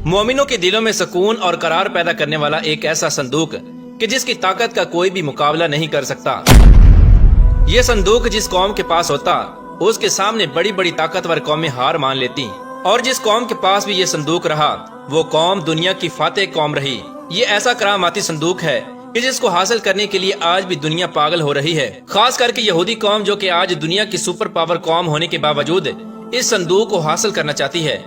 मोमिनों के दिलों में सुकून और करार पैदा करने वाला एक ऐसा संदूक कि जिसकी ताकत का कोई भी मुकाबला नहीं कर सकता। ये संदूक जिस कौम के पास होता उसके सामने बड़ी बड़ी ताकतवर कौमें हार मान लेती, और जिस कौम के पास भी ये संदूक रहा वो कौम दुनिया की फातेह कौम रही। ये ऐसा करामाती संदूक है कि जिसको हासिल करने के लिए आज भी दुनिया पागल हो रही है, खास करके यहूदी कौम जो कि आज दुनिया की सुपर पावर कौम होने के बावजूद इस संदूक को हासिल करना चाहती है।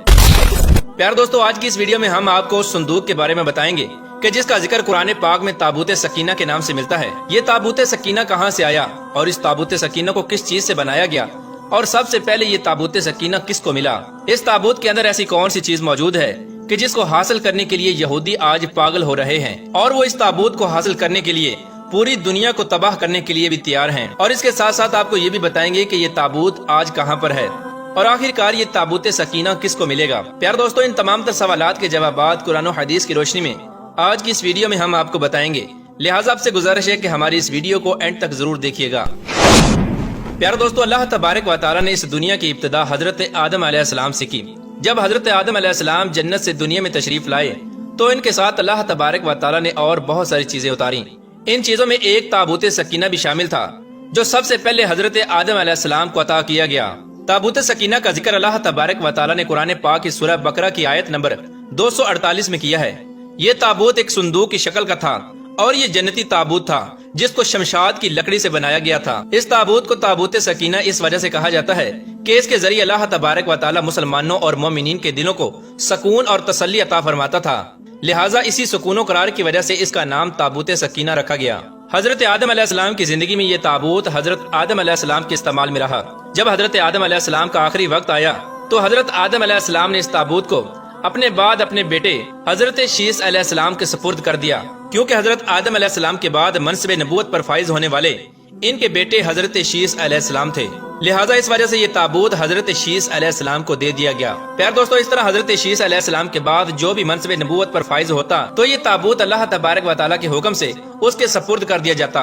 प्यारे दोस्तों, आज की इस वीडियो में हम आपको उस संदूक के बारे में बताएंगे कि जिसका जिक्र कुरान पाक में ताबूत सकीना के नाम से मिलता है। ये ताबूत सकीना कहाँ से आया और इस ताबूत सकीना को किस चीज से बनाया गया, और सबसे पहले ये ताबूत सकीना किसको मिला। इस ताबूत के अंदर ऐसी कौन सी चीज मौजूद है कि जिसको हासिल करने के लिए यहूदी आज पागल हो रहे हैं, और वो इस ताबूत को हासिल करने के लिए पूरी दुनिया को तबाह करने के लिए भी तैयार हैं। और इसके साथ साथ आपको ये भी बताएंगे कि ये ताबूत आज कहाँ पर है और आखिरकार ये ताबूत सकीना किसको मिलेगा। प्यारे दोस्तों, इन तमाम तर सवालात के जवाबात कुरान और हदीस की रोशनी में आज की इस वीडियो में हम आपको बताएंगे। लिहाजा आपसे गुजारिश है कि हमारी इस वीडियो को एंड तक जरूर देखिएगा। प्यारे दोस्तों, अल्लाह तबारक व तआला ने इस दुनिया की इब्तिदा हजरत आदम अलैहिस्सलाम से की। जब हजरत आदम अलैहिस्सलाम जन्नत से दुनिया में तशरीफ लाए तो इनके साथ अल्लाह तबारक व तआला ने और बहुत सारी चीजें उतारी। इन चीजों में एक ताबूत सकीना भी शामिल था जो सबसे पहले हजरत आदम अलैहिस्सलाम को अता किया गया। ताबूत सकीना का जिक्र अल्लाह तबारक व तआला ने कुरान पाक की सूरह बकरा की आयत नंबर 248 में किया है। ये ताबूत एक संदूक की शक्ल का था और ये जन्नती ताबूत था जिसको शमशाद की लकड़ी से बनाया गया था। इस ताबूत को ताबूत सकीना इस वजह से कहा जाता है कि इसके जरिए अल्लाह तबारक व तआला मुसलमानों और मोमिनीन के दिलों को सुकून और तसल्ली अता फरमाता था। लिहाजा इसी सुकून और करार की वजह से इसका नाम ताबूत सकीना रखा गया। हजरत आदम अलैहिस्सलाम की जिंदगी में ये ताबूत हजरत आदम अलैहिस्सलाम के इस्तेमाल में रहा। जब हजरत आदम अलैहिस्सलाम का आखिरी वक्त आया तो हजरत आदम अलैहिस्सलाम ने इस ताबूत को अपने बाद अपने बेटे हजरत शीस अलैहिस्सलाम के सुपुर्द कर दिया, क्योंकि हजरत आदम अलैहिस्सलाम के बाद मनसब नबूवत पर फाइज होने वाले इनके बेटे हजरत शीस अलैहिस्सलाम थे। लिहाजा इस वजह से ये ताबूत हजरत शीस अलैहिस्सलाम को दे दिया गया। प्यारे दोस्तों, इस तरह हजरत शीस अलैहिस्सलाम के बाद जो भी मनसब नबूवत पर फाइज होता तो ये ताबूत अल्लाह तबारक व तआला के हुक्म से उसके सुपुर्द कर दिया जाता।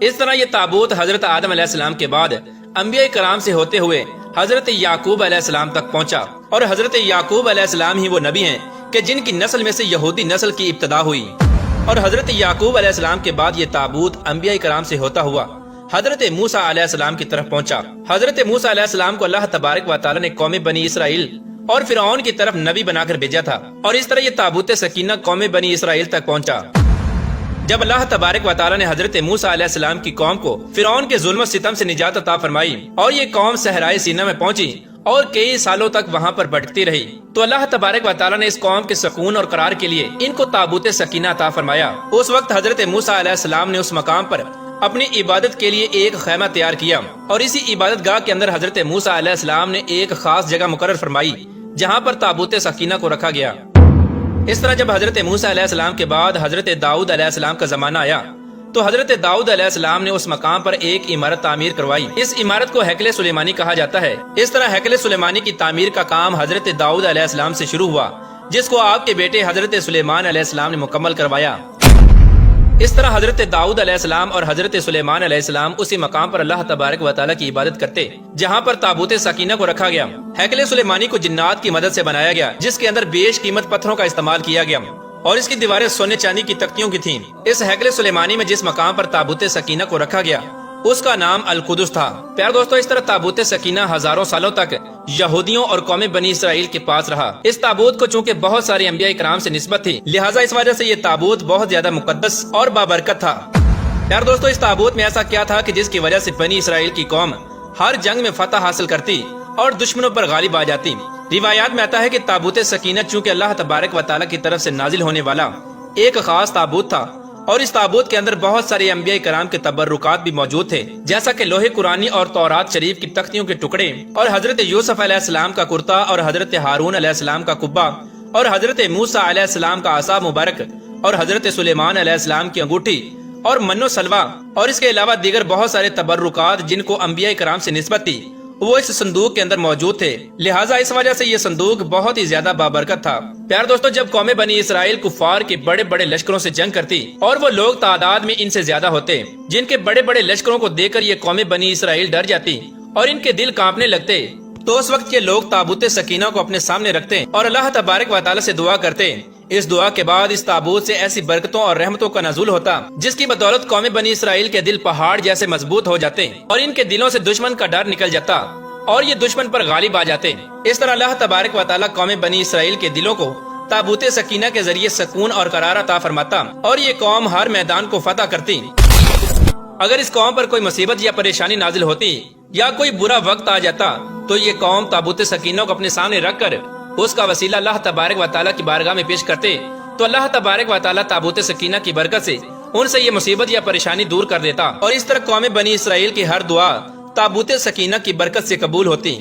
इस तरह ये ताबूत हजरत आदम अलैहिस्सलाम के बाद अंबिया कराम से होते हुए हजरत याकूब अलैहिस्सलाम तक पहुंचा, और हजरत याकूब अलैहिस्सलाम ही वो नबी हैं कि जिनकी नस्ल में से यहूदी नस्ल की इब्तिदा हुई। और हजरत याकूब अलैहिस्सलाम के बाद ये ताबूत अंबिया कराम से होता हुआ हजरत मूसा अलैहिस्सलाम की तरफ पहुंचा। हजरत मूसा अलैहिस्सलाम को अल्लाह तबारक व तआला ने कौम बनी इसराइल और फिरौन की तरफ नबी बनाकर भेजा था, और इस तरह ये ताबूत सकीना कौम बनी इसराइल तक पहुंचा। जब अल्लाह तबारक व तआला ने हजरत मूसा अलैहिस्सलाम की कौम को फिरौन के जुल्म सितम से निजात अता फरमाई और ये कौम सहराए सीना में पहुंची और कई सालों तक वहाँ पर भटकती रही, तो अल्लाह तबारक व तआला ने इस कौम के सुकून और करार के लिए इनको ताबूत सकीना अता फरमाया। उस वक्त हजरत मूसा अलैहिस्सलाम ने उस मकाम पर अपनी इबादत के लिए एक खैमा तैयार किया, और इसी इबादत गाह के अंदर हजरत मूसा अलैहिस्सलाम ने एक खास जगह मुकर्रर फरमाई जहाँ पर ताबूत सकीना को रखा गया। इस तरह जब हजरत मूसा अलैहिस्सलाम के बाद हजरत दाऊद अलैहिस्सलाम का जमाना आया तो हजरत दाऊद अलैहिस्सलाम ने उस मकाम पर एक इमारत तामीर करवाई। इस इमारत को हैकले सुलेमानी कहा जाता है। इस तरह हैकले सुलेमानी की तामीर का काम हजरत दाऊद अलैहिस्सलाम से शुरू हुआ, जिसको आपके बेटे हजरत सुलेमान अलैहिस्सलाम ने मुकम्मल करवाया। इस तरह हजरत दाऊद अलैहिस्सलाम और हजरत सुलेमान अलैहिस्सलाम उसी मकाम पर अल्लाह तबारक व तआला की इबादत करते जहाँ पर ताबूत सकीना को रखा गया। हैकले सुलेमानी को जिन्नात की मदद से बनाया गया, जिसके अंदर बेशकीमत पत्थरों का इस्तेमाल किया गया और इसकी दीवारें सोने चांदी की तख्तियों की थीं। इस हैकले सुलेमानी में जिस मकाम पर ताबूत सकीना को रखा गया उसका नाम अल कुदस था। प्यारे दोस्तों, इस तरह ताबूत सकीना हजारों सालों तक यहूदियों और कौम बनी इसराइल के पास रहा। इस ताबूत को चूंकि बहुत सारे अंबिया कराम से निस्बत थी, लिहाजा इस वजह से ये ताबूत बहुत ज्यादा मुकद्दस और बाबरकत था। प्यारे दोस्तों, इस ताबूत में ऐसा क्या था कि जिसकी वजह से बनी इसराइल की कौम हर जंग में फतह हासिल करती और दुश्मनों पर गालिब आ जाती। रिवायात में आता है कि ताबूत सकीना चूंकि अल्लाह तबारक व तआला की तरफ से नाजिल होने वाला एक खास ताबूत था, और इस ताबूत के अंदर बहुत सारे अंबिया कराम के तबर्रुकात भी मौजूद थे, जैसा कि लोहे कुरानी और तौरात शरीफ की तख्तियों के टुकड़े, और हजरत यूसुफ अलैहिस्सलाम का कुर्ता, और हजरत हारून अलैहिस्सलाम का कुब्बा, और हजरत मूसा अलैहिस्सलाम का आसा मुबारक, और हजरत सुलेमान अलैहिस्सलाम की अंगूठी और मन्नो सलवा, और इसके अलावा दीगर बहुत सारे तबर्रुकात जिनको अंबिया कराम से निस्बत थी वो इस संदूक के अंदर मौजूद थे। लिहाजा इस वजह से ये संदूक बहुत ही ज्यादा बाबरकत था। प्यारे दोस्तों, जब कौम बनी इसराइल कुफार के बड़े बड़े लश्करों से जंग करती और वो लोग तादाद में इनसे ज्यादा होते, जिनके बड़े बड़े लश्करों को देखकर ये कौम बनी इसराइल डर जाती और इनके दिल कांपने लगते, تو اس وقت یہ لوگ تابوت سکینہ کو اپنے سامنے رکھتے اور اللہ تبارک و تعالی سے دعا کرتے۔ اس دعا کے بعد اس تابوت سے ایسی برکتوں اور رحمتوں کا نزول ہوتا جس کی بدولت قوم بنی اسرائیل کے دل پہاڑ جیسے مضبوط ہو جاتے اور ان کے دلوں سے دشمن کا ڈر نکل جاتا اور یہ دشمن پر غالب آ جاتے۔ اس طرح اللہ تبارک و تعالی قوم بنی اسرائیل کے دلوں کو تابوت سکینہ کے ذریعے سکون اور قرار عطا فرماتا اور یہ قوم ہر میدان کو فتح کرتی۔ اگر اس قوم پر کوئی مصیبت یا پریشانی نازل ہوتی یا کوئی برا وقت آ جاتا تو یہ قوم تابوت سکینہ کو اپنے سامنے رکھ کر اس کا وسیلہ اللہ تبارک و تعالیٰ کی بارگاہ میں پیش کرتے تو اللہ تبارک و تعالیٰ تابوت سکینہ کی برکت سے ان سے یہ مصیبت یا پریشانی دور کر دیتا اور اس طرح قوم بنی اسرائیل کی ہر دعا تابوت سکینہ کی برکت سے قبول ہوتی۔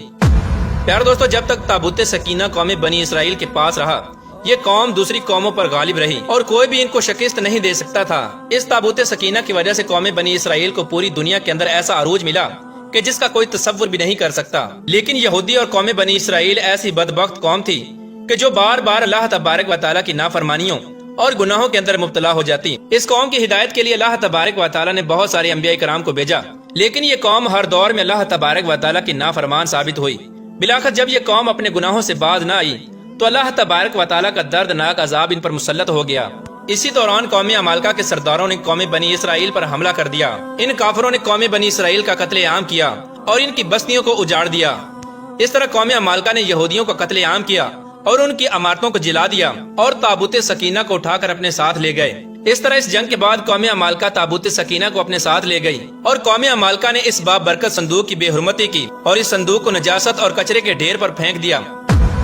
پیارے دوستو، جب تک تابوت سکینہ قوم بنی اسرائیل کے پاس رہا یہ قوم دوسری قوموں پر غالب رہی اور کوئی بھی ان کو شکست نہیں دے سکتا تھا۔ اس تابوت سکینہ کی وجہ سے قوم بنی اسرائیل کو پوری دنیا کے اندر ایسا عروج ملا کہ جس کا کوئی تصور بھی نہیں کر سکتا۔ لیکن یہودی اور قوم بنی اسرائیل ایسی بدبخت قوم تھی کہ جو بار بار اللہ تبارک و تعالیٰ کی نافرمانیوں اور گناہوں کے اندر مبتلا ہو جاتی۔ اس قوم کی ہدایت کے لیے اللہ تبارک و تعالیٰ نے بہت سارے انبیاء کرام کو بھیجا، لیکن یہ قوم ہر دور میں اللہ تبارک و تعالیٰ کی نافرمان ثابت ہوئی۔ بلاخر جب یہ قوم اپنے گناہوں سے باز نہ آئی تو اللہ تبارک و تعالیٰ کا دردناک عذاب ان پر مسلط ہو گیا۔ اسی دوران قوم عمالقہ کے سرداروں نے قوم بنی اسرائیل پر حملہ کر دیا۔ ان کافروں نے قوم بنی اسرائیل کا قتل عام کیا اور ان کی بستیوں کو اجاڑ دیا۔ اس طرح قوم عمالقہ نے یہودیوں کا قتل عام کیا اور ان کی عمارتوں کو جلا دیا اور تابوت سکینہ کو اٹھا کر اپنے ساتھ لے گئے۔ اس طرح اس جنگ کے بعد قوم عمالقہ تابوت سکینہ کو اپنے ساتھ لے گئی اور قوم عمالقہ نے اس بابرکت صندوق کی بے حرمتی کی اور اس صندوق کو نجاست اور کچرے کے ڈھیر پر پھینک دیا۔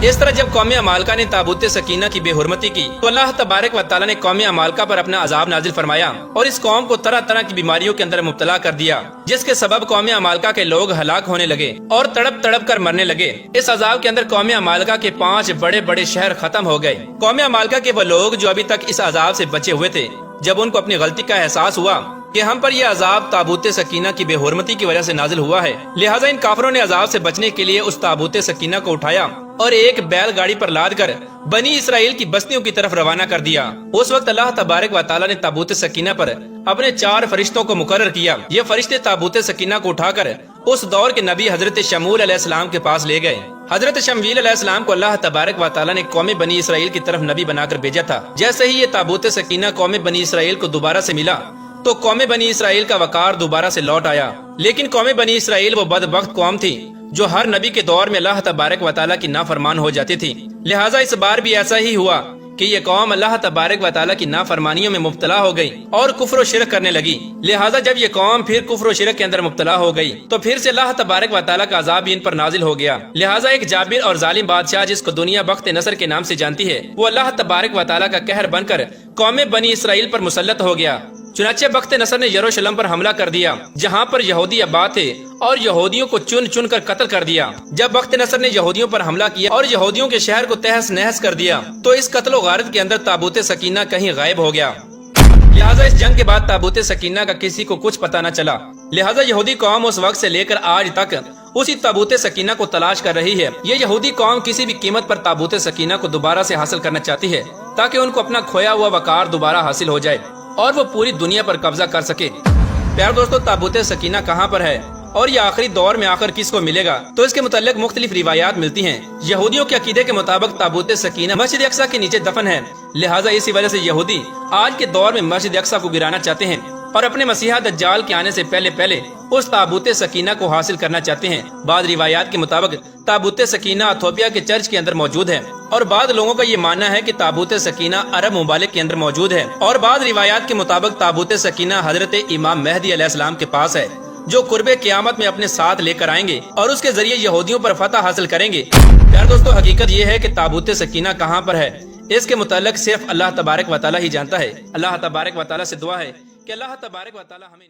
اس طرح جب قوم عمالقہ نے تابوت سکینہ کی بے حرمتی کی تو اللہ تبارک و تعالیٰ نے قوم عمالقہ پر اپنا عذاب نازل فرمایا اور اس قوم کو طرح طرح کی بیماریوں کے اندر مبتلا کر دیا، جس کے سبب قوم عمالقہ کے لوگ ہلاک ہونے لگے اور تڑپ تڑپ کر مرنے لگے۔ اس عذاب کے اندر قوم عمالقہ کے 5 بڑے بڑے شہر ختم ہو گئے۔ قوم عمالقہ کے وہ لوگ جو ابھی تک اس عذاب سے بچے ہوئے تھے، جب ان کو اپنی غلطی کا احساس ہوا کہ ہم پر یہ عذاب تابوت سکینہ کی بے حرمتی کی وجہ سے نازل ہوا ہے، لہٰذا ان کافروں نے عذاب سے بچنے کے لیے اس تابوت سکینہ کو اٹھایا اور ایک بیل گاڑی پر لاد کر بنی اسرائیل کی بستیوں کی طرف روانہ کر دیا۔ اس وقت اللہ تبارک و تعالیٰ نے تابوت سکینہ پر اپنے 4 فرشتوں کو مقرر کیا۔ یہ فرشتے تابوت سکینہ کو اٹھا کر اس دور کے نبی حضرت شموئیل علیہ السلام کے پاس لے گئے۔ حضرت شموئیل علیہ السلام کو اللہ تبارک و تعالیٰ نے قوم بنی اسرائیل کی طرف نبی بنا کر بھیجا تھا۔ جیسے ہی یہ تابوت سکینہ قوم بنی اسرائیل کو دوبارہ سے ملا تو قوم بنی اسرائیل کا وقار دوبارہ سے لوٹ آیا۔ لیکن قوم بنی اسرائیل وہ بدبخت قوم تھی جو ہر نبی کے دور میں اللہ تبارک و تعالیٰ کی نافرمان ہو جاتی تھی، لہٰذا اس بار بھی ایسا ہی ہوا کہ یہ قوم اللہ تبارک و تعالیٰ کی نافرمانیوں میں مبتلا ہو گئی اور کفر و شرک کرنے لگی۔ لہٰذا جب یہ قوم پھر کفر و شرک کے اندر مبتلا ہو گئی تو پھر سے اللہ تبارک و تعالیٰ کا عذاب ان پر نازل ہو گیا۔ لہٰذا ایک جابر اور ظالم بادشاہ جس کو دنیا بخت نصر کے نام سے جانتی ہے، وہ اللہ تبارک و تعالیٰ کا قہر بن کر قوم بنی اسرائیل پر مسلط ہو گیا۔ چنانچہ بخت نصر نے یروشلم پر حملہ کر دیا جہاں پر یہودی آباد تھے اور یہودیوں کو چن چن کر قتل کر دیا۔ جب بخت نصر نے یہودیوں پر حملہ کیا اور یہودیوں کے شہر کو تہس نہس کر دیا تو اس قتل و غارت کے اندر تابوت سکینہ کہیں غائب ہو گیا۔ لہٰذا اس جنگ کے بعد تابوت سکینہ کا کسی کو کچھ پتہ نہ چلا۔ لہٰذا یہودی قوم اس وقت سے لے کر آج تک اسی تابوت سکینہ کو تلاش کر رہی ہے۔ یہ یہودی قوم کسی بھی قیمت پر تابوت سکینہ کو دوبارہ سے حاصل کرنا چاہتی ہے تاکہ ان کو اپنا کھویا ہوا وقار دوبارہ حاصل ہو جائے اور وہ پوری دنیا پر قبضہ کر سکے۔ پیارے دوستو، تابوت سکینہ کہاں پر ہے اور یہ آخری دور میں آخر کس کو ملے گا؟ تو اس کے متعلق مختلف روایات ملتی ہیں۔ یہودیوں کے عقیدے کے مطابق تابوت سکینہ مسجد اقصی کے نیچے دفن ہے، لہٰذا اسی وجہ سے یہودی آج کے دور میں مسجد اقصی کو گرانا چاہتے ہیں اور اپنے مسیحا دجال کے آنے سے پہلے اس تابوت سکینہ کو حاصل کرنا چاہتے ہیں۔ بعض روایات کے مطابق تابوت سکینہ ایتھوپیا کے چرچ کے اندر موجود ہے اور بعض لوگوں کا یہ ماننا ہے کہ تابوت سکینہ عرب ممالک کے اندر موجود ہے، اور بعض روایات کے مطابق تابوت سکینہ حضرت امام مہدی علیہ السلام کے پاس ہے جو قرب قیامت میں اپنے ساتھ لے کر آئیں گے اور اس کے ذریعے یہودیوں پر فتح حاصل کریں گے۔ پیارے دوستو، حقیقت یہ ہے کہ تابوت سکینہ کہاں پر ہے اس کے متعلق صرف اللہ تبارک و تعالیٰ ہی جانتا ہے۔ اللہ تبارک و تعالیٰ سے دعا ہے کہ اللہ تبارک و تعالیٰ ہمیں